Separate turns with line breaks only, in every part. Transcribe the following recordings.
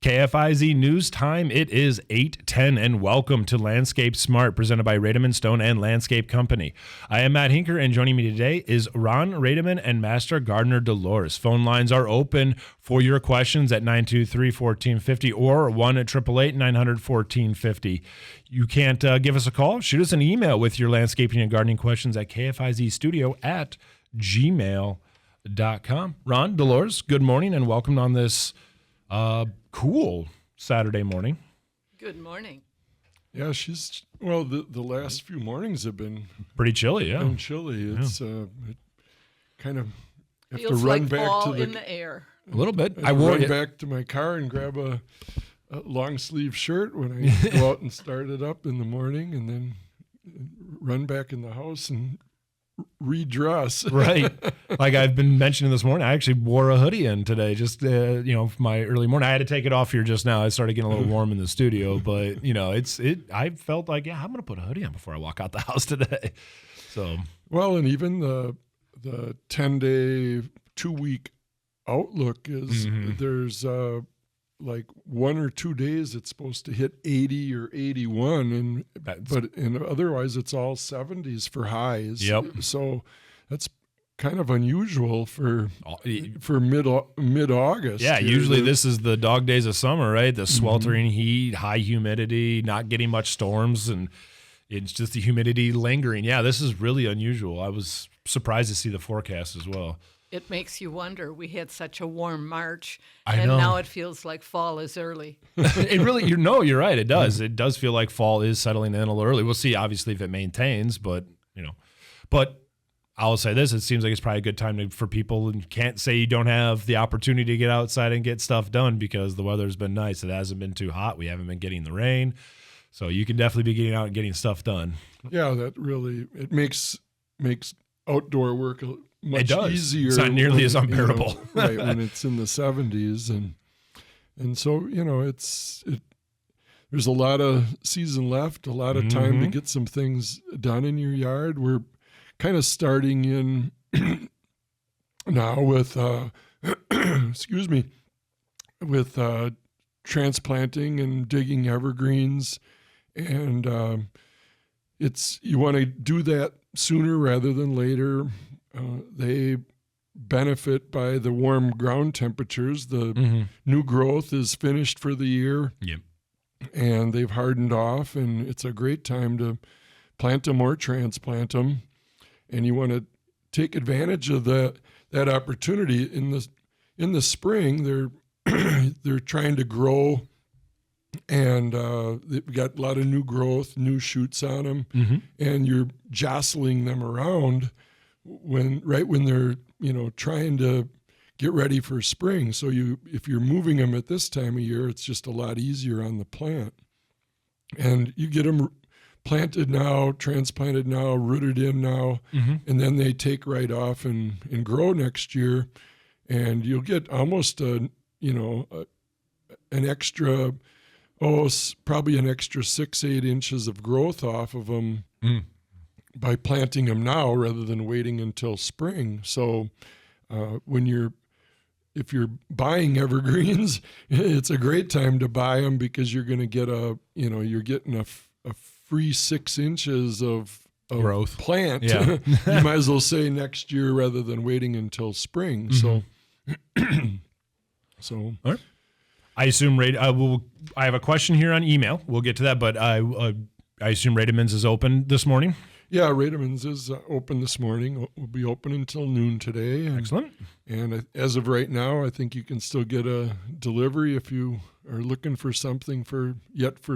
KFIZ News Time. It is 8:10, and welcome to Landscape Smart, presented by Rademann Stone and Landscape Company. I am Matt Hinker, and joining me today is Ron Rademann and Master Gardener Delores. Phone lines are open for your questions at 923-1450 or 1-888-900-1450. You can't give us a call. Shoot us an email with your landscaping and gardening questions at kfizstudio@gmail.com. Ron, Delores, good morning, and welcome on this cool Saturday morning.
Good morning.
Yeah, the last few mornings have been
pretty chilly. Yeah,
been chilly. It's it kind of have
Feels
to run
like
back
fall
to
in the air.
A little bit.
I run back to my car and grab a long sleeve shirt when I go out and start it up in the morning, and then run back in the house and redress.
Right. Like I've been mentioning this morning, I actually wore a hoodie in today, just, for my early morning. I had to take it off here just now. I started getting a little warm in the studio, but I felt like, I'm going to put a hoodie on before I walk out the house today. So,
well, and even the 10-day, 2-week outlook is there's like 1 or 2 days it's supposed to hit 80 or 81, but otherwise it's all 70s for highs.
Yep.
So that's kind of unusual for mid-August.
Yeah, usually this is the dog days of summer, right? The sweltering heat, high humidity, not getting much storms, and it's just the humidity lingering. Yeah, this is really unusual. I was surprised to see the forecast as well.
It makes you wonder. We had such a warm March,
I
and
know.
now it feels like fall is early.
It really, you're right. It does. It does feel like fall is settling in a little early. We'll see, obviously, if it maintains, but I'll say this: it seems like it's probably a good time for people, and can't say you don't have the opportunity to get outside and get stuff done because the weather's been nice. It hasn't been too hot. We haven't been getting the rain, so you can definitely be getting out and getting stuff done.
Yeah, that really makes outdoor work much easier.
It's not nearly as unbearable.
Right, when it's in the 70s, and so there's a lot of season left, a lot of time to get some things done in your yard. We're kind of starting in now with with transplanting and digging evergreens, and you want to do that sooner rather than later. They benefit by the warm ground temperatures. The new growth is finished for the year.
Yep.
And they've hardened off, and it's a great time to plant them or transplant them. And you want to take advantage of that opportunity. In the spring, they're trying to grow, and they've got a lot of new growth, new shoots on them, and you're jostling them around when they're trying to get ready for spring. So if you're moving them at this time of year, it's just a lot easier on the plant, and you get them planted now, transplanted now, rooted in now, and then they take right off and grow next year, and you'll get almost an extra, probably an extra 6-8 inches of growth off of them by planting them now rather than waiting until spring. So if you're buying evergreens, it's a great time to buy them because you're going to get you're getting a free 6 inches of
growth
plant.
Yeah.
You might as well say next year rather than waiting until spring. So
all right. I assume I have a question here on email. We'll get to that, but I assume Rademann's is open this morning.
Yeah, Rademann's is open this morning. We'll be open until noon today.
Excellent.
And as of right now, I think you can still get a delivery if you are looking for something for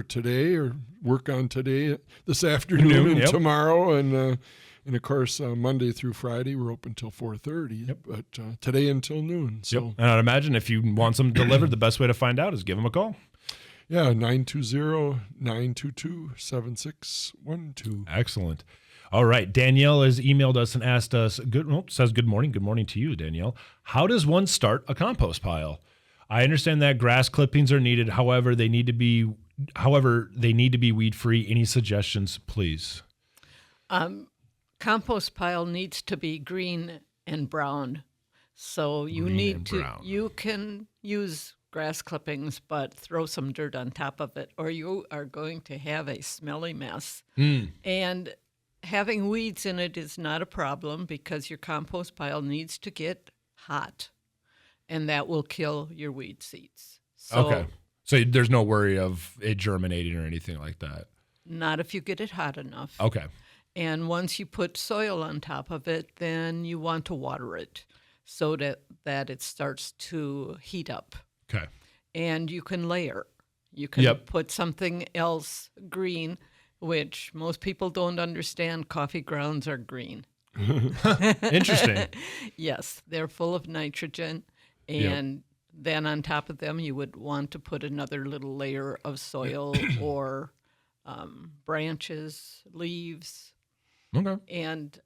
today, or work on today, this afternoon, and tomorrow. And of course, Monday through Friday, we're open till 4:30.
Yep.
But today until noon. So.
Yep. And I'd imagine if you want some delivered, the best way to find out is give them a call.
Yeah, 920-922-7612.
Excellent. All right. Danielle has emailed us and asked us, says good morning. Good morning to you, Danielle. How does one start a compost pile? I understand that grass clippings are needed. However, they need to be weed-free. Any suggestions, please?
Compost pile needs to be green and brown. So you can use grass clippings, but throw some dirt on top of it, or you are going to have a smelly mess. And having weeds in it is not a problem because your compost pile needs to get hot, and that will kill your weed seeds. So
Okay. So there's no worry of it germinating or anything like that.
not if you get it hot enough.
Okay.
And once you put soil on top of it, then you want to water it so that it starts to heat up.
Okay.
And you can layer. You can
Yep.
put something else green, which most people don't understand. Coffee grounds are green.
Interesting.
Yes, they're full of nitrogen. And then on top of them, you would want to put another little layer of soil or branches, leaves.
Okay.
And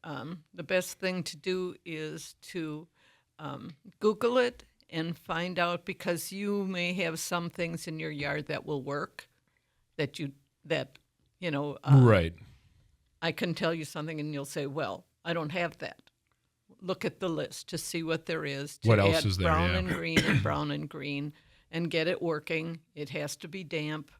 the best thing to do is to Google it and find out, because you may have some things in your yard that will work that
Right.
I can tell you something and you'll say, well, I don't have that. Look at the list to see what there is to
What else
add
is there,
brown
yeah.
and green and brown and green and get it working. It has to be damp.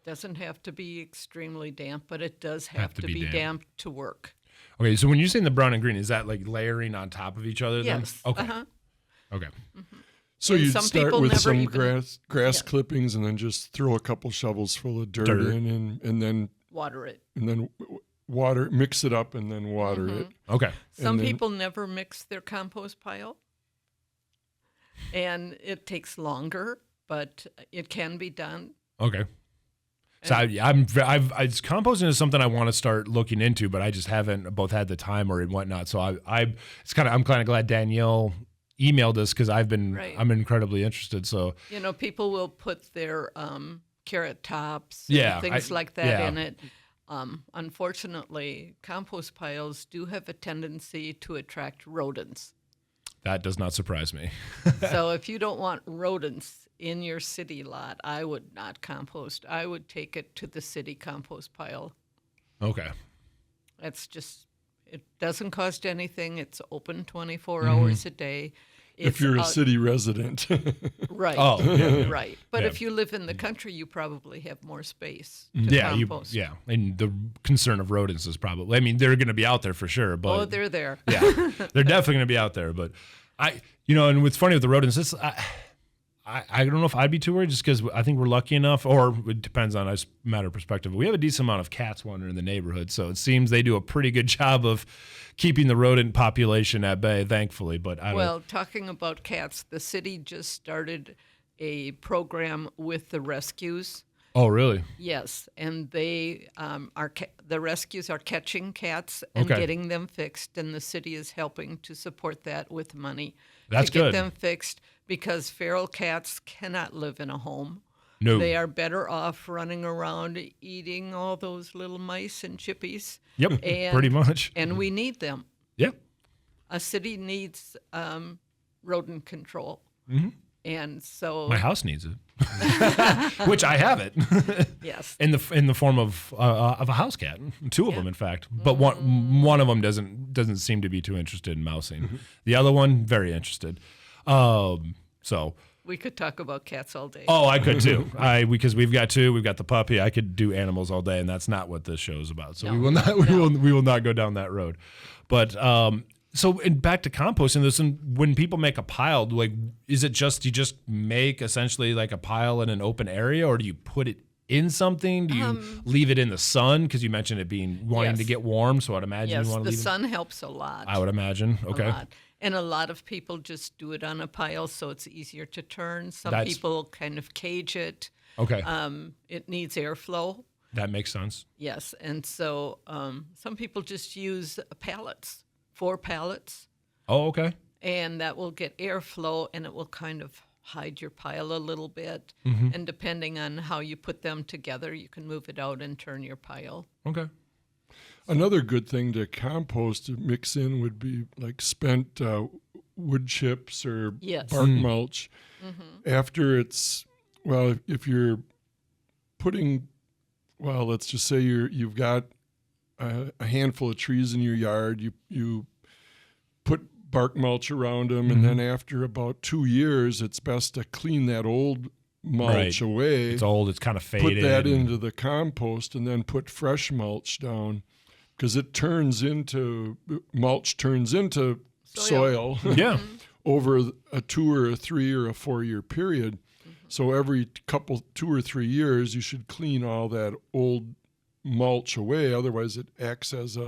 Doesn't have to be extremely damp, but it does have to be damp to work.
Okay. So when you're saying the brown and green, is that like layering on top of each other then?
Yes.
Okay.
Uh-huh.
Okay.
So
And
you'd
some
start
people
with
never
some
even-
grass
Yeah.
clippings and then just throw a couple shovels full of dirt
Dirt.
in and then
Water it.
water, mix it up and then water
Mm-hmm.
it.
Okay.
Some
then-
people never mix their compost pile, and it takes longer, but it can be done.
Okay. So composting is something I want to start looking into, but I just haven't both had the time or and whatnot. So I'm kind of glad Danielle emailed us because
Right.
I'm incredibly interested. So
People will put their carrot tops,
Yeah,
and things like that
yeah.
in it. Unfortunately, compost piles do have a tendency to attract rodents.
that does not surprise me.
So if you don't want rodents in your city lot, I would not compost. I would take it to the city compost pile.
Okay.
It's just, it doesn't cost anything. It's open 24
Mm-hmm.
hours a day.
If you're a city resident.
Right.
Oh, yeah.
Right. But
Yeah.
if you live in the country, you probably have more space to
Yeah,
compost.
and the concern of rodents is probably. I mean, they're going to be out there for sure, but
Oh, they're there.
yeah, they're definitely going to be out there. But and what's funny with the rodents, I don't know if I'd be too worried just because I think we're lucky enough, or it depends on a matter of perspective. We have a decent amount of cats wandering in the neighborhood, so it seems they do a pretty good job of keeping the rodent population at bay, thankfully. But
Well, talking about cats, the city just started a program with the rescues.
oh, really?
Yes, and they the rescues are catching cats and
Okay.
getting them fixed, and the city is helping to support that with money.
That's
to get
good.
them fixed, because feral cats cannot live in a home.
No.
They are better off running around eating all those little mice and chippies.
Yep,
And,
pretty much.
And we need them.
Yep.
A city needs rodent control. And so,
My house needs it, which I have it.
yes.
in the form of a house cat, two of them in fact, but one of them doesn't seem to be too interested in mousing. The other one very interested. So
We could talk about cats all day.
I could too. Because we've got the puppy. I could do animals all day, and that's not what this show is about. So
No.
we will not we will not go down that road. But back to composting. When people make a pile, like, is it just you just make essentially like a pile in an open area, or do you put it in something? Do you leave it in the sun? Because you mentioned it wanting to
Yes.
get warm, so I'd imagine
Yes,
you want to
the
leave
sun helps a lot.
I would imagine. Okay.
A lot. And a lot of people just do it on a pile so it's easier to turn. Some
That's-
people kind of cage it.
Okay.
It needs airflow.
That makes sense.
Yes. And so some people just use pallets, 4 pallets,
Oh, okay.
and that will get airflow and it will kind of hide your pile a little bit.
Mm-hmm.
And depending on how you put them together, you can move it out and turn your pile.
Okay.
Another good thing to compost to mix in would be like spent wood chips or
Yes.
bark mulch. After it's, well, if you're putting, well, let's just say you've got a handful of trees in your yard, you put bark mulch around them, and then after about 2 years, it's best to clean that old mulch away.
It's old. It's kind of faded.
Put that into the compost, and then put fresh mulch down, because mulch turns into soil
Yeah.
over a 2 or a 3 or a 4 year period. So every 2 or 3 years, you should clean all that old mulch away. Otherwise, it acts as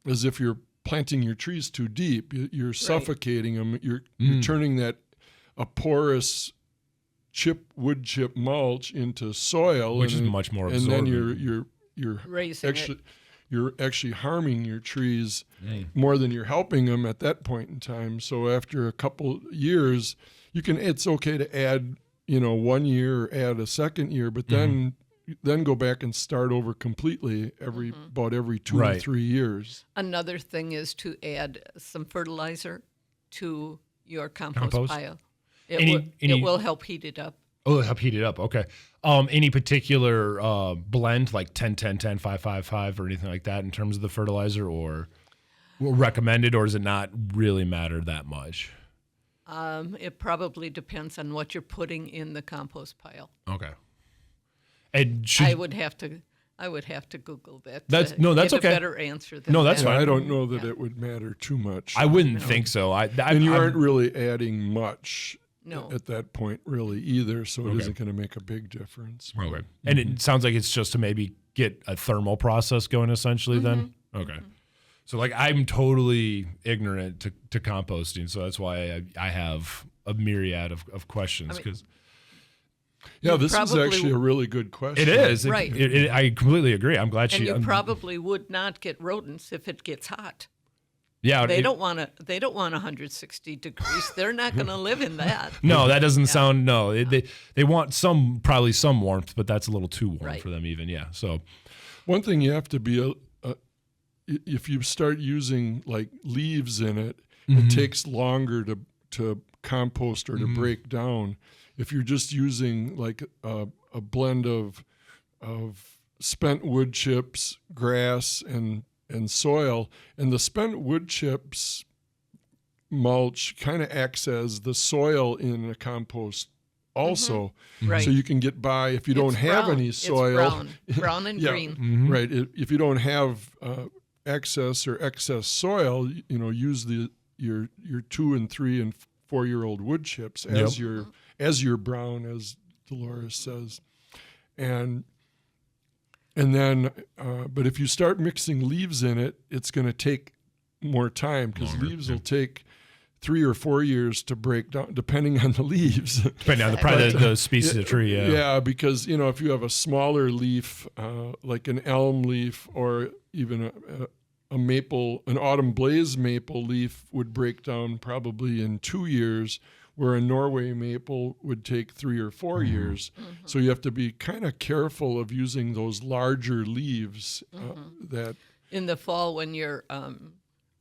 as if you're planting your trees too deep. You're suffocating them. You're turning a porous wood chip mulch into soil,
which is much more absorbent.
And then you're
raising
you're actually harming your trees more than you're helping them at that point in time. So after a couple years, it's okay to add 1 year or add a second year, but then go back and start over completely about every 2 or 3 years.
Another thing is to add some fertilizer to your compost pile. It will help heat it up.
Oh, it'll help heat it up. Okay. Any particular blend, like 10-10-10, 5-5-5, or anything like that in terms of the fertilizer, or recommended, or does it not really matter that much?
It probably depends on what you're putting in the compost pile.
Okay. And
I would have to Google that.
That's
get
okay.
A better answer than
that's
that.
fine.
I don't know that it would matter too much.
I wouldn't think so.
And you aren't really adding much
No.
at that point, really, either, so it isn't going to make a big difference.
Okay. And it sounds like it's just to maybe get a thermal process going, essentially, then? Okay. So, I'm totally ignorant to composting, so that's why I have a myriad of questions, because...
this is actually a really good question.
It is.
Right.
I completely agree. I'm glad
and you probably would not get rodents if it gets hot.
Yeah,
they don't want 160 degrees. They're not going to live in that.
No, that doesn't sound. No, they want probably some warmth, but that's a little too warm for them even. Yeah. So,
one thing you have to be if you start using leaves in it, it takes longer to compost or to break down. If you're just using a blend of spent wood chips, grass, and soil, and the spent wood chips mulch kind of acts as the soil in a compost also.
Right.
So you can get by if you don't have any soil.
It's brown and green.
Right. If you don't have excess soil, use your 2 and 3 and 4 year old wood chips as your brown, as Delores says, and then, but if you start mixing leaves in it, it's going to take more time, because leaves will take 3 or 4 years to break down, depending on the leaves.
Depending on the species of tree. Yeah.
Yeah, because if you have a smaller leaf, like an elm leaf, or even a maple, an autumn blaze maple leaf would break down probably in 2 years, where a Norway maple would take 3 or 4 years. So you have to be kind of careful of using those larger leaves that...
In the fall, when you're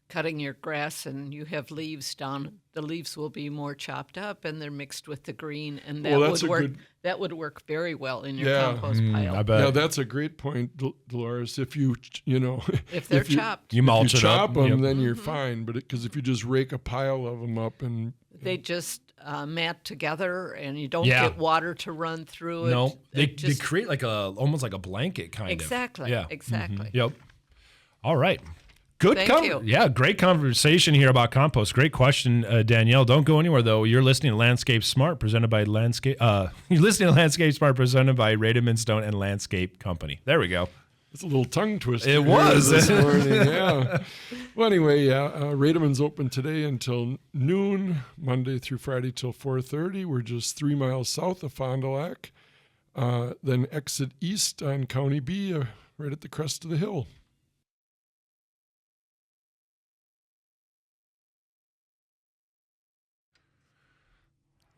cutting your grass and you have leaves down, the leaves will be more chopped up, and they're mixed with the green, and that would work very well in your compost pile.
I bet.
Yeah, that's a great point, Delores. If
if they're chopped,
you mulch it
chop
up,
them, then you're fine. But because if you just rake a pile of them up and
they just mat together, and you don't get water to run through it.
No, they create almost like a blanket kind of.
Exactly.
Yeah.
Exactly.
Yep. All right. Good.
Thank you.
Yeah, great conversation here about compost. Great question, Danielle. Don't go anywhere though. You're listening to Landscape Smart, presented by Landscape. You're listening to Landscape Smart, presented by Rademann Stone and Landscape Company. There we go.
It's a little tongue twister.
It was
this morning. Yeah. Well, anyway, Rademann's open today until noon, Monday through Friday till 4:30. We're just 3 miles south of Fond du Lac. Then exit east on County B, right at the crest of the hill.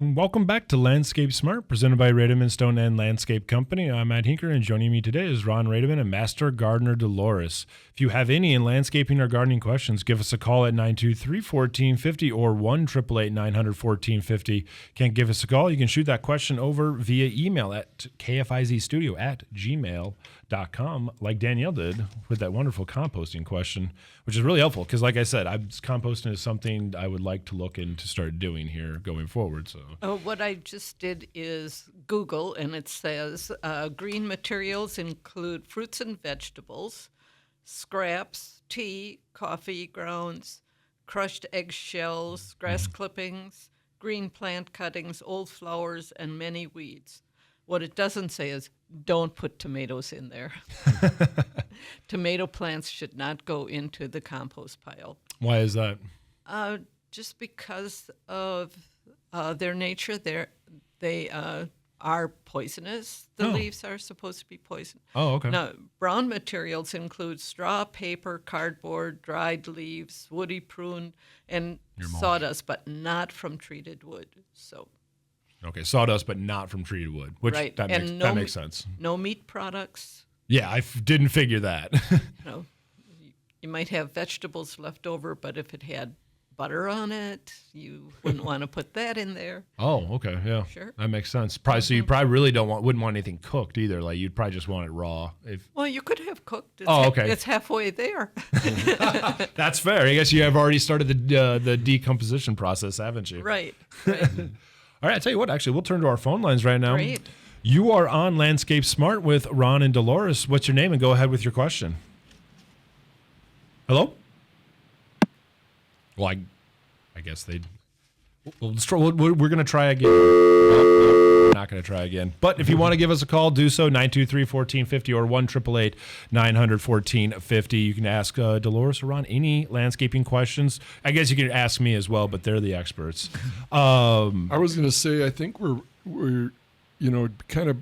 Welcome back to Landscape Smart, presented by Rademann, Stone and Landscape Company. I'm Matt Hinker, and joining me today is Ron Rademann and Master Gardener Delores. If you have any in landscaping or gardening questions, give us a call at 923-1450 or 1-888-900-1450. Can't give us a call? You can shoot that question over via email at kfizstudio@gmail.com, like Danielle did with that wonderful composting question, which is really helpful because, like I said, composting is something I would like to look into start doing here going forward. So.
What I just did is Google, and it says green materials include fruits and vegetables, scraps, tea, coffee grounds, crushed eggshells, grass clippings, green plant cuttings, old flowers, and many weeds. What it doesn't say is don't put tomatoes in there. Tomato plants should not go into the compost pile.
Why is that?
Just because of their nature, they are poisonous. The leaves are supposed to be poison.
Oh, okay.
Now, brown materials include straw, paper, cardboard, dried leaves, woody prune, and sawdust, but not from treated wood. So.
Okay, sawdust, but not from treated wood, which
right.
that makes sense.
No meat products.
Yeah, I didn't figure that.
No, you might have vegetables left over, but if it had butter on it, you wouldn't want to put that in there.
Oh, okay, yeah,
Sure.
that makes sense. Probably, so you probably really wouldn't want anything cooked either. Like you'd probably just want it raw.
Well, you could have cooked.
Okay.
It's halfway there.
That's fair. I guess you have already started the decomposition process, haven't you?
Right.
All right, I tell you what. Actually, we'll turn to our phone lines right now.
Great.
You are on Landscape Smart with Ron and Delores. What's your name? And go ahead with your question. Hello? Well, I guess they'd. We're going to try again. We're not going to try again. But if you want to give us a call, do so, 923-1450 or 1-888-900-1450. You can ask Delores or Ron any landscaping questions. I guess you can ask me as well, but they're the experts.
I was going to say, I think we're kind of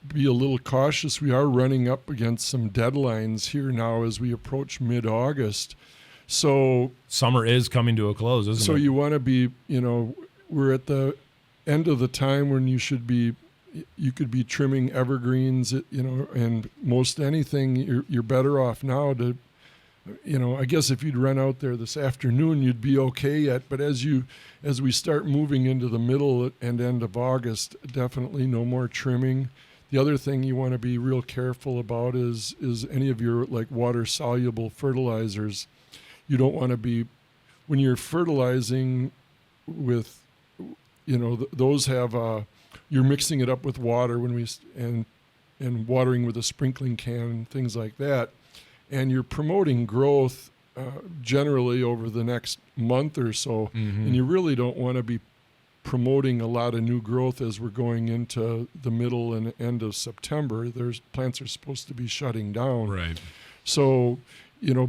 be a little cautious. We are running up against some deadlines here now as we approach mid-August. So
summer is coming to a close, isn't it?
So you want to be, we're at the end of the time when you could be trimming evergreens, and most anything, you're better off now to, I guess if you'd run out there this afternoon, you'd be okay yet. But as we start moving into the middle and end of August, definitely no more trimming. The other thing you want to be real careful about is any of your like water soluble fertilizers. You don't want to be, when you're fertilizing with, those have, you're mixing it up with water and watering with a sprinkling can and things like that. And you're promoting growth generally over the next month or so. Mm-hmm. And you really don't want to be promoting a lot of new growth as we're going into the middle and end of September. Plants are supposed to be shutting down.
Right.
So,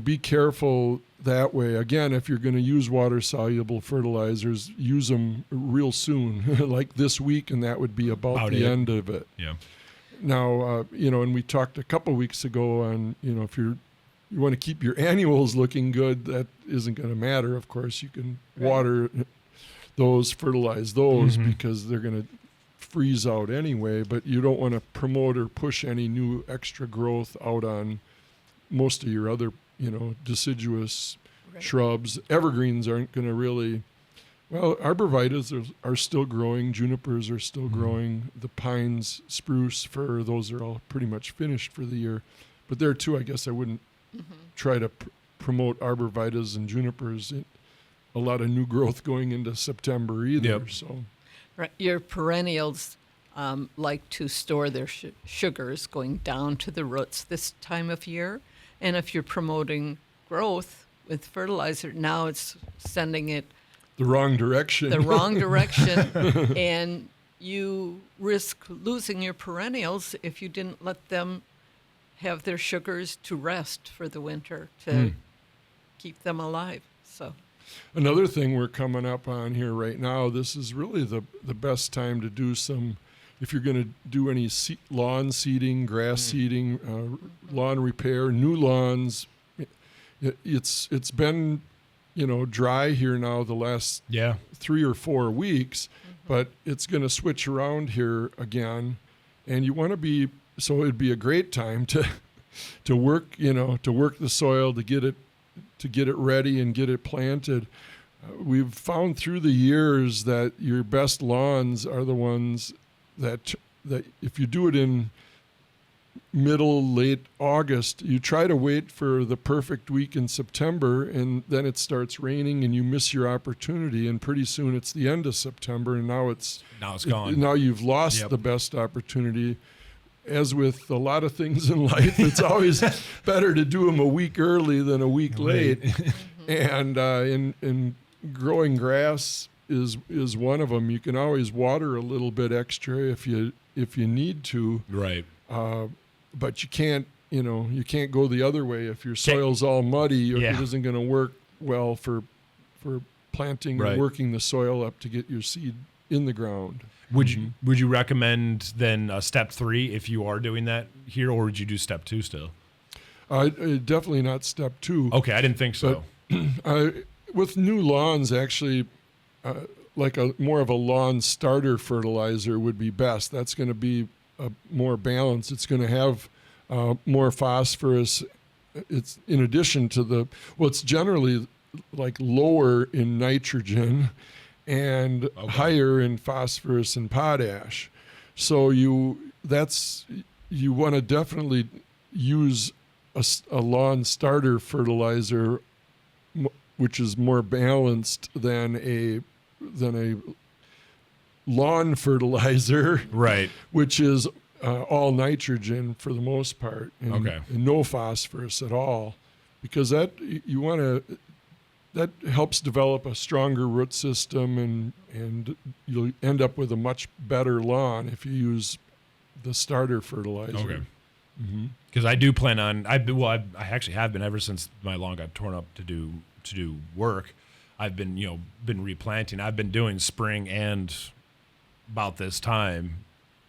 be careful that way. Again, if you're going to use water-soluble fertilizers, use them real soon, like this week, and that would be about the end of it.
Yeah.
Now, and we talked a couple weeks ago on, if you want to keep your annuals looking good, that isn't going to matter. Of course, you can water those, fertilize those, because they're going to freeze out anyway, but you don't want to promote or push any new extra growth out on most of your other, deciduous shrubs. Evergreens aren't going to really, arborvitaes are still growing, junipers are still growing, the pines, spruce, fir, those are all pretty much finished for the year. But there too, I guess I wouldn't try to promote arborvitaes and junipers. A lot of new growth going into September either.
Yep.
So,
right. Your perennials like to store their sugars going down to the roots this time of year. And if you're promoting growth with fertilizer, now it's sending it
the wrong direction.
And you risk losing your perennials if you didn't let them have their sugars to rest for the winter to keep them alive. So
another thing we're coming up on here right now, this is really the best time to do some, if you're going to do any lawn seeding, grass seeding, lawn repair, new lawns. It's been, dry here now the last 3 or 4 weeks, but it's going to switch around here again, and you want to be, so it'd be a great time to work, to work the soil, to get it ready and get it planted. We've found through the years that your best lawns are the ones that if you do it in late August, you try to wait for the perfect week in September, and then it starts raining and you miss your opportunity, and pretty soon it's the end of September, and now it's
gone.
Now you've lost the best opportunity. As with a lot of things in life, it's always better to do them a week early than a week late. And in growing grass is one of them. You can always water a little bit extra if you need to.
Right.
But you can't go the other way. If your soil's all muddy, it isn't going to work well for planting and working the soil up to get your seed in the ground.
Would you recommend then step 3 if you are doing that here, or would you do step 2 still?
Definitely not step 2.
Okay, I didn't think so.
With new lawns, actually, like more of a lawn starter fertilizer would be best. That's going to be more balanced. It's going to have more phosphorus. It's in addition to it's generally like lower in nitrogen and higher in phosphorus and potash. So you want to definitely use a lawn starter fertilizer, which is more balanced than a lawn fertilizer,
right?
Which is all nitrogen for the most part, and no phosphorus at all, because that helps develop a stronger root system, and you'll end up with a much better lawn if you use the starter fertilizer.
Okay. Because I do plan on I actually have been ever since my lawn got torn up to do work. I've been replanting. I've been doing spring and about this time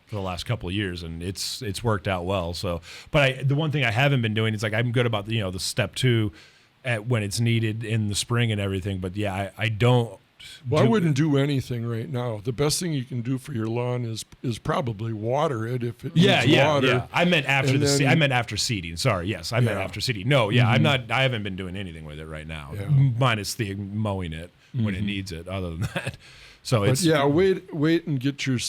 for the last couple of years, and it's worked out well. So, but the one thing I haven't been doing is I'm good about the step 2 when it's needed in the spring and everything. But I don't.
Well, I wouldn't do anything right now. The best thing you can do for your lawn is probably water it if it needs water.
Yeah. I meant after seeding. Sorry. Yes, I meant after seeding. No, I'm not. I haven't been doing anything with it right now, minus the mowing it when it needs it. Other than that, so wait and get your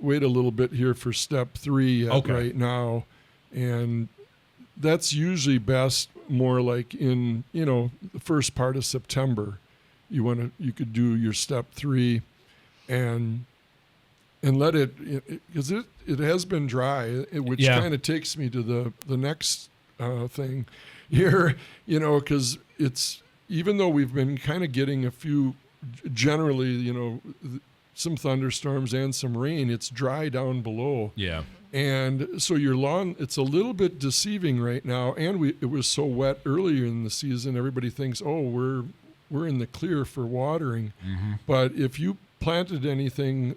wait a little bit here for step 3 right now, and that's usually best more like in the first part of September. You could do your step 3 and let it, because it has been dry, which kind of takes me to the next thing here, because it's, even though we've been kind of getting a few, generally, some thunderstorms and some rain, it's dry down below. Yeah.
And so your lawn, it's a little bit deceiving right now, and it was so wet earlier in the season, everybody thinks, we're in the clear for watering. But if you planted anything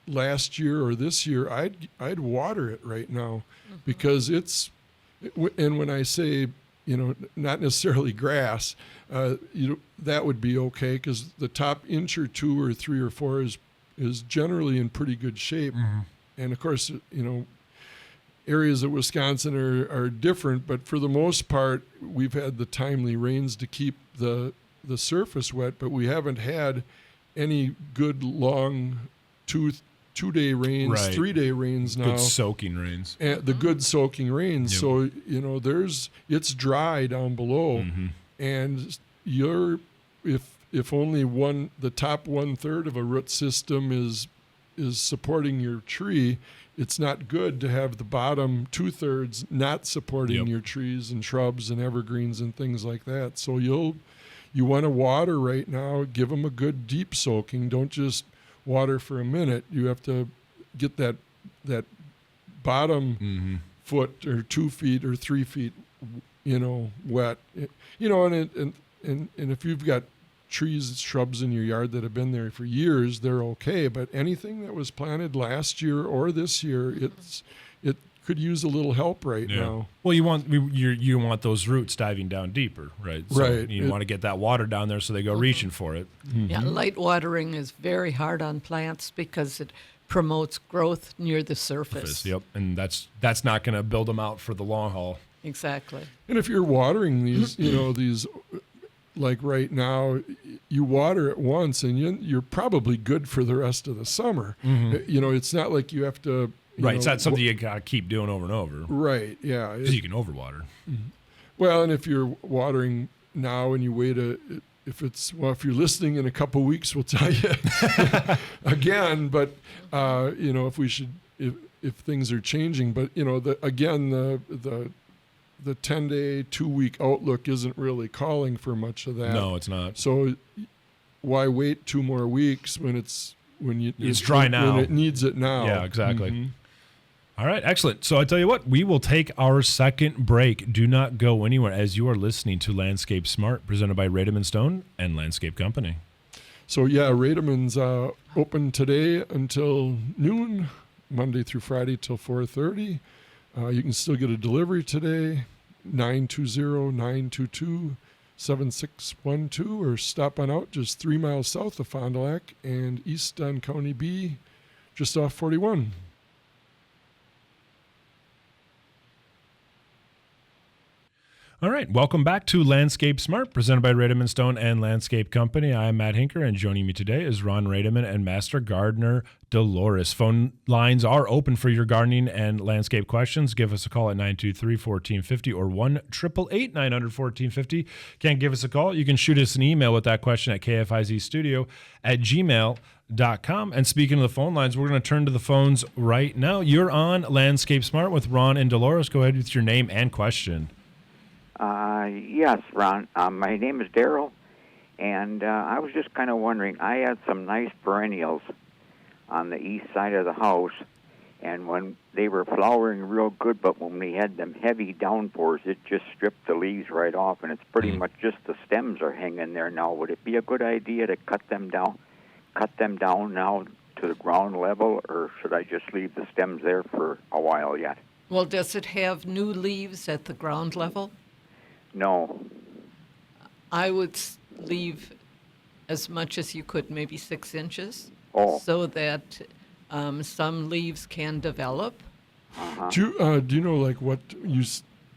last year or this year, I'd water it right now, because and when I say, not necessarily grass, that would be okay, because the top inch or 2 or 3 or 4 is generally in pretty good shape. And of course, areas of Wisconsin are different, but for the most part, we've had the timely rains to keep the surface wet, but we haven't had any good long 2-day rains, 3-day rains now.
Good soaking rains.
The good soaking rains. Yep. So, it's dry down below. And if only the top 1/3 of a root system is supporting your tree, it's not good to have the bottom 2/3 not supporting your trees and shrubs and evergreens and things like that. So you want to water right now, give them a good deep soaking. Don't just water for a minute. You have to get that bottom foot or 2 feet or 3 feet, wet. And if you've got trees, shrubs in your yard that have been there for years, they're okay. But anything that was planted last year or this year, it could use a little help right
Yeah.
now.
Well, you want those roots diving down deeper, right? So
Right.
You want to get that water down there so they go reaching for it.
Yeah, light watering is very hard on plants because it promotes growth near the surface.
Yep, and that's not going to build them out for the long haul.
Exactly.
And if you're watering these, these, like right now, you water it once and you're probably good for the rest of the summer. It's not like you have to.
Right, it's not something you got to keep doing over and over.
Right, yeah.
Because you can overwater.
Well, and if you're watering now and you wait if you're listening in a couple weeks, we'll tell you again. But if things are changing, but the 10-day, 2-week outlook isn't really calling for much of that.
No, it's not.
So why wait 2 more weeks when it's
dry now,
when it needs it now?
Yeah, exactly. All right, excellent. So I tell you what, we will take our second break. Do not go anywhere as you are listening to Landscape Smart, presented by Rademann Stone and Landscape Company.
So yeah, Rademann's open today until noon, Monday through Friday till 4:30. You can still get a delivery today, 920-922-7612, or stop on out just 3 miles south of Fond du Lac and east on County B, just off 41.
All right, welcome back to Landscape Smart, presented by Rademann Stone and Landscape Company. I am Matt Hinker, and joining me today is Ron Rademann and Master Gardener Delores. Phone lines are open for your gardening and landscape questions. Give us a call at 923-1450 or 1-888-900-1450. Can't give us a call? You can shoot us an email with that question at kfizstudio@gmail.com. And speaking of the phone lines, we're going to turn to the phones right now. You're on Landscape Smart with Ron and Delores. Go ahead with your name and question.
Yes, Ron. My name is Daryl, and I was just kind of wondering, I had some nice perennials on the east side of the house, and when they were flowering real good, but when we had them heavy downpours, it just stripped the leaves right off, and it's pretty much just the stems are hanging there now. Would it be a good idea to cut them down now to the ground level, or should I just leave the stems there for a while yet?
Well, does it have new leaves at the ground level?
No.
I would leave as much as you could, maybe 6 inches, so that some leaves can develop.
Do you know like what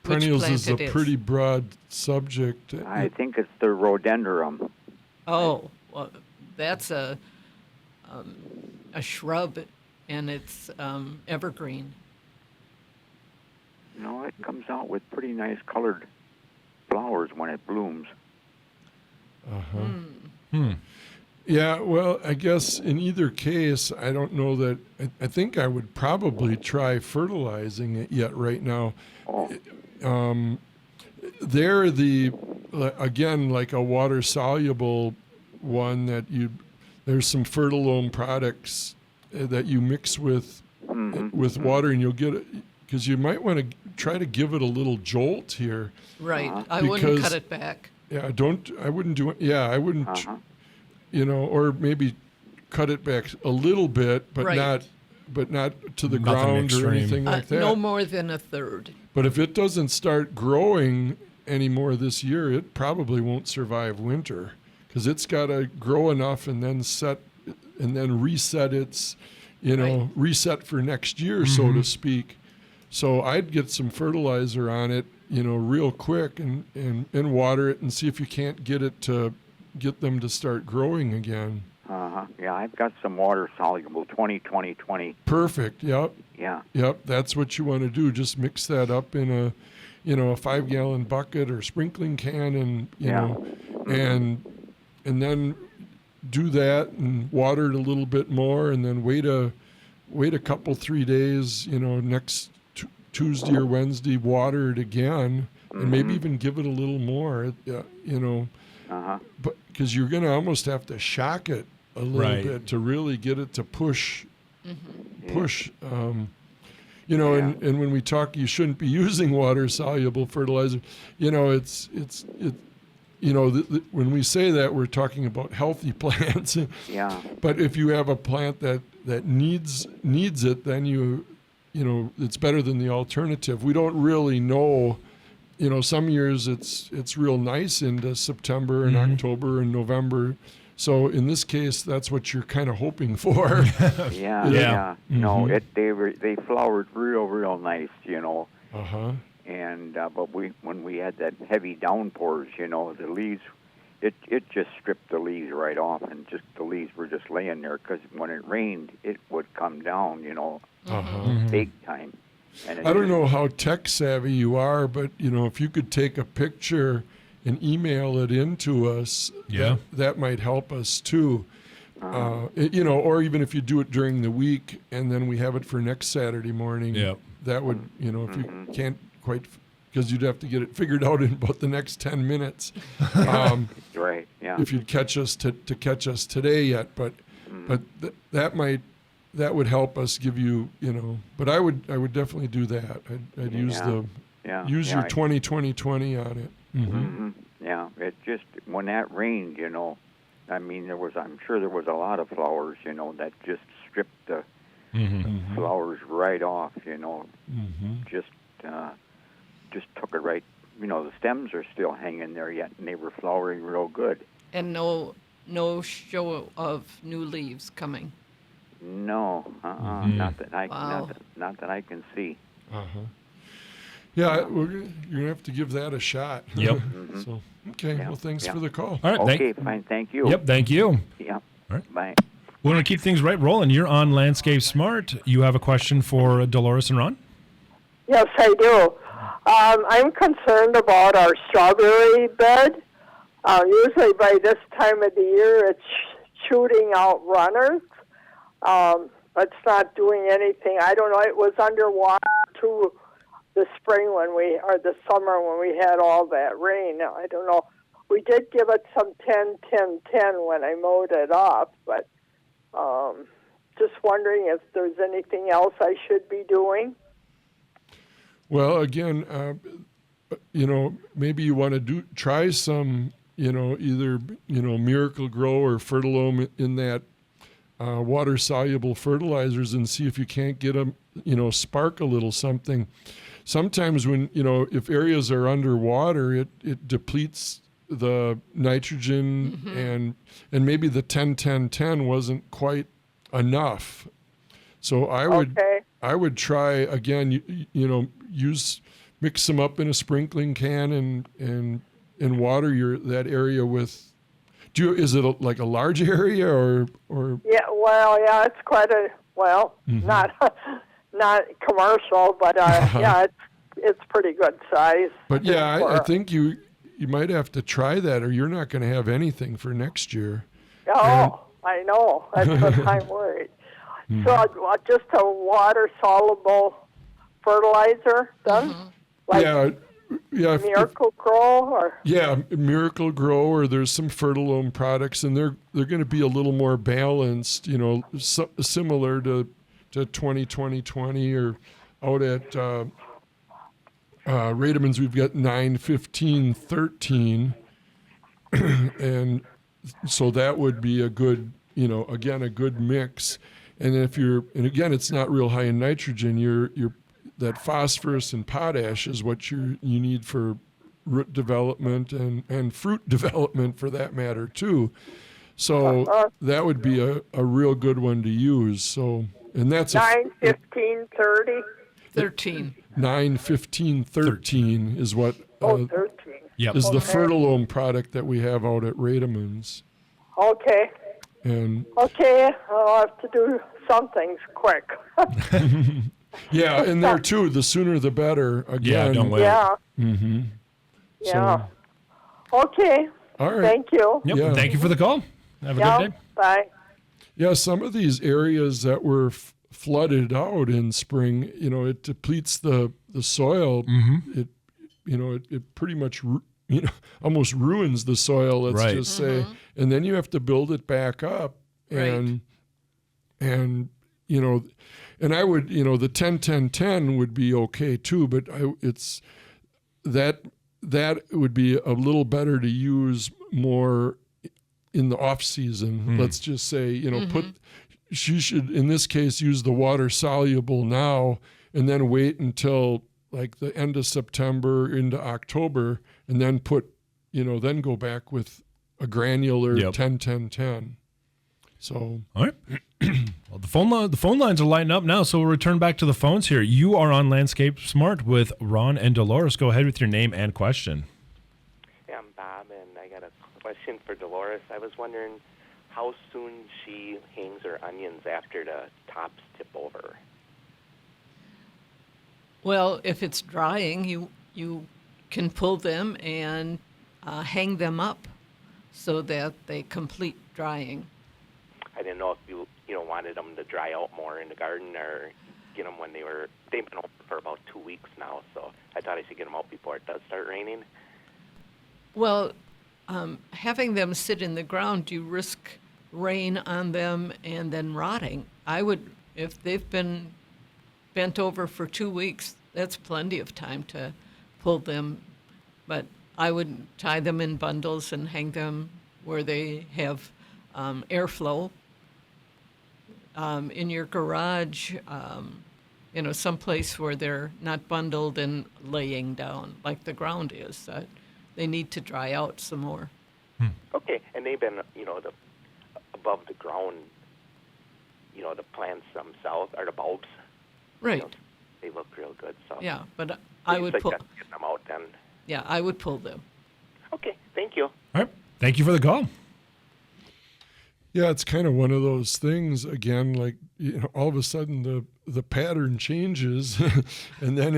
perennials is a pretty broad subject?
I think it's the rhododendron.
Oh, well, that's a shrub, and it's evergreen.
No, it comes out with pretty nice colored flowers when it blooms.
Yeah, well, I guess in either case, I don't know that. I think I would probably try fertilizing it yet right now. They're again like a water soluble one that there's some Fertilome products that you mix with water, and you'll get it, because you might want to try to give it a little jolt here.
Right. I wouldn't cut it back.
Yeah, I wouldn't do it. Yeah, I wouldn't, or maybe cut it back a little bit, but not to the ground
extreme.
or anything like that.
No more than a third.
But if it doesn't start growing anymore this year, it probably won't survive winter, because it's got to grow enough and then reset its, reset for next year, so to speak. So I'd get some fertilizer on it, real quick and water it and see if you can't get them to start growing again.
Yeah, I've got some water soluble 20-20-20.
Perfect. Yep.
Yeah.
Yep. That's what you want to do. Just mix that up in a 5-gallon bucket or sprinkling can, and then do that and water it a little bit more, and then wait a couple 3 days. Next Tuesday or Wednesday, water it again, and maybe even give it a little more. But because you're going to almost have to shock it a little bit to really get it to push. And when we talk, you shouldn't be using water soluble fertilizer. When we say that, we're talking about healthy plants.
Yeah.
But if you have a plant that needs it, then you it's better than the alternative. We don't really know. Some years it's real nice into September and October and November. So in this case, that's what you're kind of hoping for.
Yeah. No, they flowered real nice,
Uh-huh.
And but when we had that heavy downpours, the leaves, it just stripped the leaves right off, and just the leaves were just laying there, because when it rained, it would come down, big time. And
I don't know how tech savvy you are, but if you could take a picture and email it into us, that might help us too. Or even if you do it during the week and then we have it for next Saturday morning, that would, if you can't quite, because you'd have to get it figured out in about the next 10 minutes.
Right. Yeah.
If you'd catch us to catch us today yet, but that would help us give you, but I would definitely do that. I'd use your 20-20-20 on it.
Yeah, it just, when that rained, I'm sure there was a lot of flowers, that just stripped the flowers right off, just took it right. The stems are still hanging there yet, and they were flowering real good.
And no show of new leaves coming.
No, not that I not that I can see.
Yeah, you're gonna have to give that a shot.
Yep.
So well, thanks for the call.
All right.
Okay, fine. Thank you.
Yep. Thank you.
Yeah.
All right.
Bye.
We want to keep things right rolling. You're on Landscape Smart. You have a question for Delores and Ron?
Yes, I do. I'm concerned about our strawberry bed. Usually by this time of the year, it's shooting out runners. It's not doing anything. I don't know. It was underwater too the spring or the summer when we had all that rain. I don't know. We did give it some 10-10-10 when I mowed it up, but just wondering if there's anything else I should be doing.
Well, again, maybe you want to try some, either, Miracle Grow or Fertilome in that water-soluble fertilizers, and see if you can't get them, spark a little something. Sometimes when, if areas are underwater, it depletes the nitrogen, and maybe the 10-10-10 wasn't quite enough. So I would try again, mix them up in a sprinkling can and water that area with. Is it like a large area or?
Yeah, it's quite not commercial, but it's pretty good size.
But I think you might have to try that, or you're not going to have anything for next year.
I know. That's what I'm worried. So just a water-soluble fertilizer then? Miracle Grow or? Yeah,
Miracle Grow, or there's some Fertilome products, and they're going to be a little more balanced, similar to 20-20-20, or out at Rademann's we've got 9-15-13, and so that would be a good, again, a good mix. And again, it's not real high in nitrogen. That phosphorus and potash is what you need for root development and fruit development, for that matter too. So that would be a real good one to use. So, and that's
9-15-30.
13.
9-15-13 is what
13.
Is the Fertilome product that we have out at Rademann's.
Okay.
And
I'll have to do some things quick.
Yeah, and there too, the sooner the better. Again.
Yeah, don't wait.
Yeah.
Mm-hmm.
Yeah. Okay.
All right.
Thank you.
Yep.
Yeah.
Thank you for the call. Have a good day.
Bye.
Yeah, some of these areas that were flooded out in spring, it depletes the soil.
Mm-hmm.
It pretty much almost ruins the soil. Let's just say, and then you have to build it back up, and and I would, the 10-10-10 would be okay too, but it's that would be a little better to use more in the off season. Let's just say, she should, in this case, use the water soluble now, and then wait until like the end of September into October, and then then go back with a granular 10-10-10. So,
all right. Well, the phone lines are lighting up now, so we'll return back to the phones here. You are on Landscape Smart with Ron and Delores. Go ahead with your name and question.
Yeah, I'm Bob, and I got a question for Delores. I was wondering how soon she hangs her onions after the tops tip over.
Well, if it's drying, you can pull them and hang them up so that they complete drying.
I didn't know if you wanted them to dry out more in the garden or get them when they've been open for about 2 weeks now, so I thought I should get them out before it does start raining.
Well, having them sit in the ground, you risk rain on them and then rotting. I would, if they've been bent over for 2 weeks, that's plenty of time to pull them, but I would tie them in bundles and hang them where they have airflow. In your garage, someplace where they're not bundled and laying down like the ground is. They need to dry out some more.
Okay, and they've been, above the ground, the plants themselves, or the bulbs.
Right.
They look real good. So
yeah, but I would pull.
Getting them out then.
Yeah, I would pull them.
Okay, thank you.
All right. Thank you for the call.
Yeah, it's kind of one of those things, again, like, all of a sudden the pattern changes and then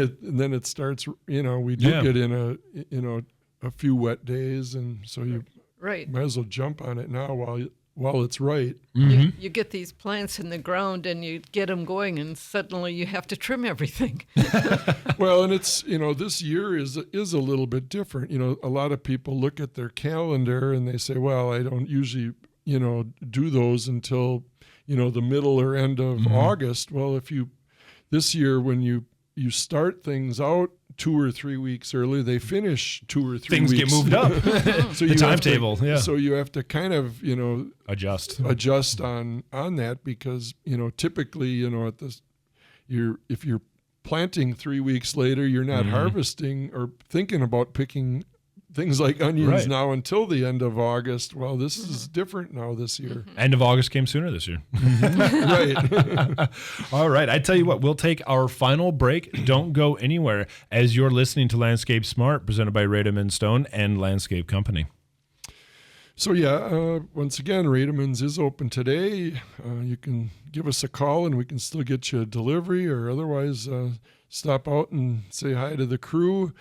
it starts, we do get in a few wet days, and so you
right.
might as well jump on it now while it's right.
Mm-hmm.
You get these plants in the ground and you get them going, and suddenly you have to trim everything.
Well, and it's, this year is a little bit different. A lot of people look at their calendar and they say, well, I don't usually do those until, the middle or end of August. Well, this year, when you start things out 2 or 3 weeks early, they finish 2 or 3
Things
weeks.
get moved up.
So
the timetable, yeah.
So you have to kind of,
adjust
on that, because, typically, if you're planting 3 weeks later, you're not harvesting or thinking about picking things like onions now until the end of August. Well, this is different now this year.
End of August came sooner this year.
Right.
All right. I tell you what, we'll take our final break. Don't go anywhere as you're listening to Landscape Smart, presented by Rademann Stone and Landscape Company.
So, once again, Rademann's is open today. You can give us a call and we can still get you a delivery, or otherwise stop out and say hi to the crew.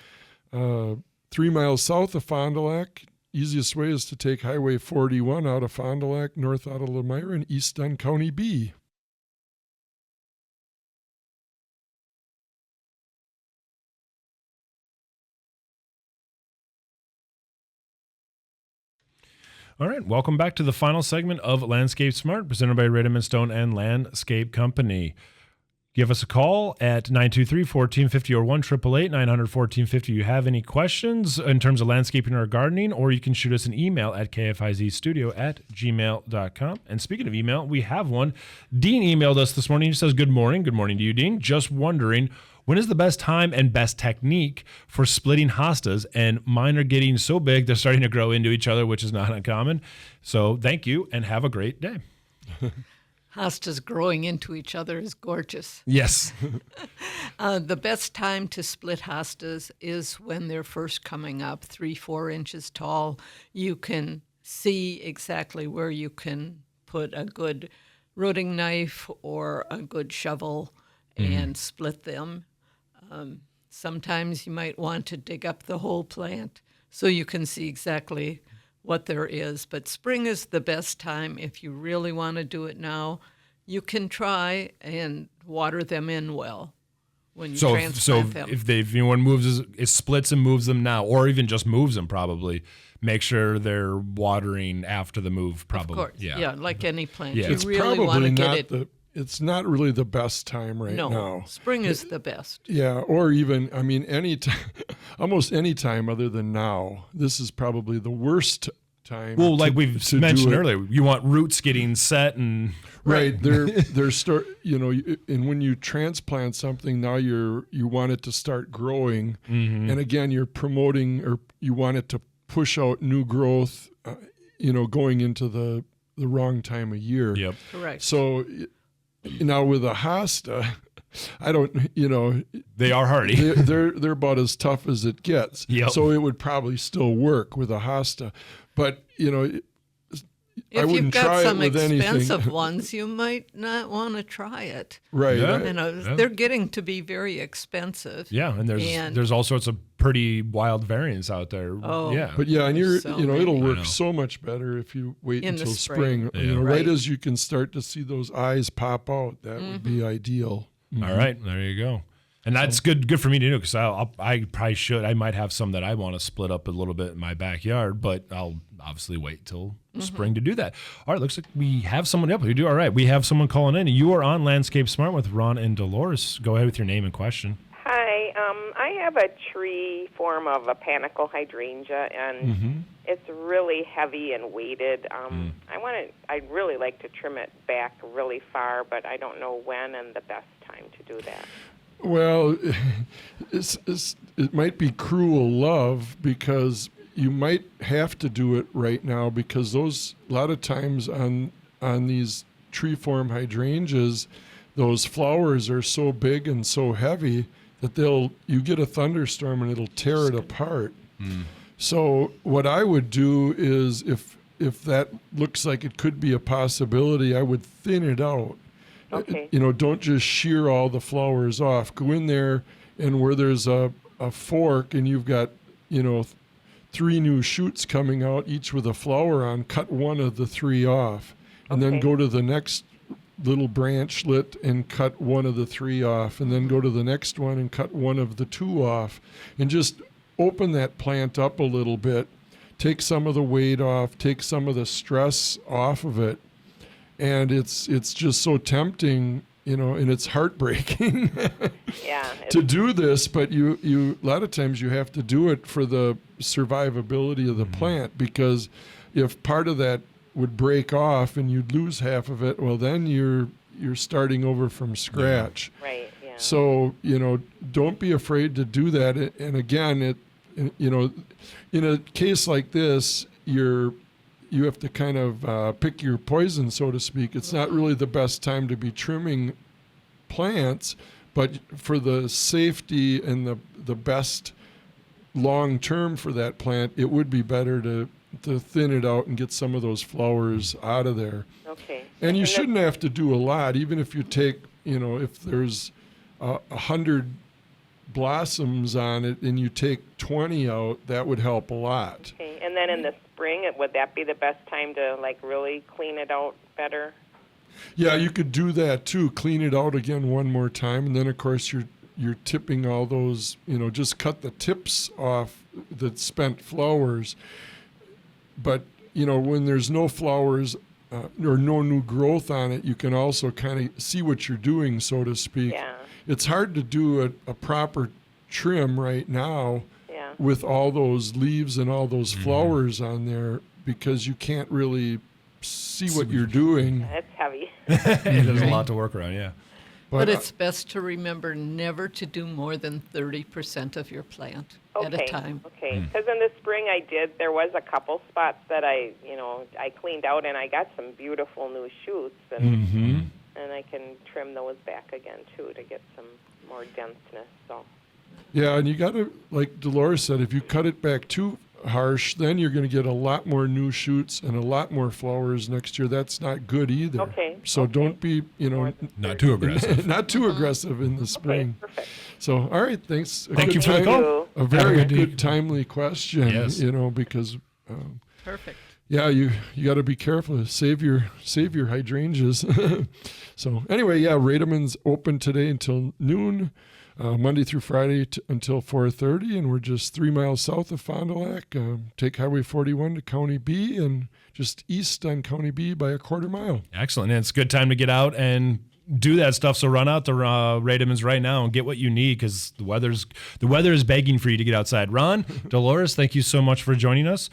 3 miles south of Fond du Lac. Easiest way is to take Highway 41 out of Fond du Lac, north out of Lemire, and east on County B.
All right. Welcome back to the final segment of Landscape Smart, presented by Rademann Stone and Landscape Company. Give us a call at 923-1450 or 1-888-900-1450. If you have any questions in terms of landscaping or gardening, or you can shoot us an email at kfizstudio@gmail.com. And speaking of email, we have one. Dean emailed us this morning. He says, good morning. Good morning to you, Dean. Just wondering, when is the best time and best technique for splitting hostas? And mine are getting so big, they're starting to grow into each other, which is not uncommon. So thank you and have a great day.
Hostas growing into each other is gorgeous.
Yes.
The best time to split hostas is when they're first coming up, 3-4 inches tall. You can see exactly where you can put a good rooting knife or a good shovel and split them. Sometimes you might want to dig up the whole plant so you can see exactly what there is. But spring is the best time if you really want to do it now. You can try and water them in well when you transplant them.
If anyone splits and moves them now, or even just moves them, probably make sure they're watering after the move. Probably,
of course. Yeah, like any plant.
Yeah.
You
It's
really want
probably
to get
not
it.
It's not really the best time now.
No, spring is the best.
Yeah, or even, any time, almost any time other than now. This is probably the worst time.
Well, like we've
to
mentioned
do it.
earlier, you want roots getting set and
Right, they're start. And when you transplant something, now you want it to start growing, and again, you're promoting, or you want it to push out new growth. Going into the wrong time of year.
Yep.
Correct.
So now with a hosta, I don't.
They are hardy.
They're about as tough as it gets.
Yep.
So it would probably still work with a hosta, but I
If
wouldn't
you've got
try
some
it with
expensive
anything.
ones, you might not want to try it.
Right.
Yeah.
They're getting to be very expensive.
Yeah, and
And-
there's all sorts of pretty wild variants out there.
Oh.
Yeah.
But yeah, and
There's so
it'll
many.
I
work
know.
so much better if you wait
In the
until
spring.
spring.
Yeah.
Right
Right.
as you can start to see those eyes pop out, that would be ideal.
All right, there you go. And that's good for me to know, because I probably should. I might have some that I want to split up a little bit in my backyard, but I'll obviously wait till spring to do that. All right, looks like we have someone up. We do all right. We have someone calling in. You are on Landscape Smart with Ron and Delores. Go ahead with your name and question.
Hi, I have a tree form of a panicle hydrangea, and it's really heavy and weighted. I'd really like to trim it back really far, but I don't know when and the best time to do that.
Well, it might be cruel love, because you might have to do it right now, because a lot of times on these tree form hydrangeas, those flowers are so big and so heavy that you get a thunderstorm and it'll tear it apart. So what I would do is, if that looks like it could be a possibility, I would thin it out.
Okay.
Don't just shear all the flowers off. Go in there, and where there's a fork and you've got 3 new shoots coming out, each with a flower on, cut one of the 3 off, and then
Okay.
go to the next little branchlet and cut one of the 3 off, and then go to the next one and cut one of the 2 off, and just open that plant up a little bit, take some of the weight off, take some of the stress off of it. And it's just so tempting, and it's heartbreaking
Yeah.
to do this, but you a lot of times you have to do it for the survivability of the plant, because if part of that would break off and you'd lose half of it, well, then you're starting over from scratch.
Right, yeah.
So, don't be afraid to do that. And again, in a case like this, you have to kind of pick your poison, so to speak. It's not really the best time to be trimming plants, but for the safety and the best long term for that plant, it would be better to thin it out and get some of those flowers out of there.
Okay.
And you shouldn't have to do a lot, even if you take, if there's 100 blossoms on it and you take 20 out, that would help a lot.
Okay. And then in the spring, would that be the best time to really clean it out better?
Yeah, you could do that too. Clean it out again one more time, and then of course you're tipping all those. Just cut the tips off the spent flowers. But when there's no flowers or no new growth on it, you can also kind of see what you're doing, so to speak.
Yeah.
It's hard to do a proper trim right now
Yeah.
with all those leaves and all those flowers on there, because you can't really see what you're doing.
That's heavy.
There's a lot to work around, yeah.
But it's best to remember never to do more than 30% of your plant at a time.
Okay. Because in the spring there was a couple spots that I cleaned out, and I got some beautiful new shoots, and I can trim those back again too to get some more denseness. So.
Yeah, and you got to, like Delores said, if you cut it back too harsh, then you're going to get a lot more new shoots and a lot more flowers next year. That's not good either.
Okay.
So don't be,
Not too aggressive.
not too aggressive in the spring.
Perfect.
So, all right, thanks. A
Thank
good
you for the
time-
call.
A very
Have a good
good, timely question.
Yes.
Because
Perfect.
yeah, you got to be careful. Save your hydrangeas. So anyway, yeah, Rademann's open today until noon, Monday through Friday until 4:30, and we're just 3 miles south of Fond du Lac. Take Highway 41 to County B, and just east on County B by a quarter mile.
Excellent. And it's a good time to get out and do that stuff. So run out to Rademann's right now and get what you need, because the weather is begging for you to get outside. Ron, Delores, thank you so much for joining us.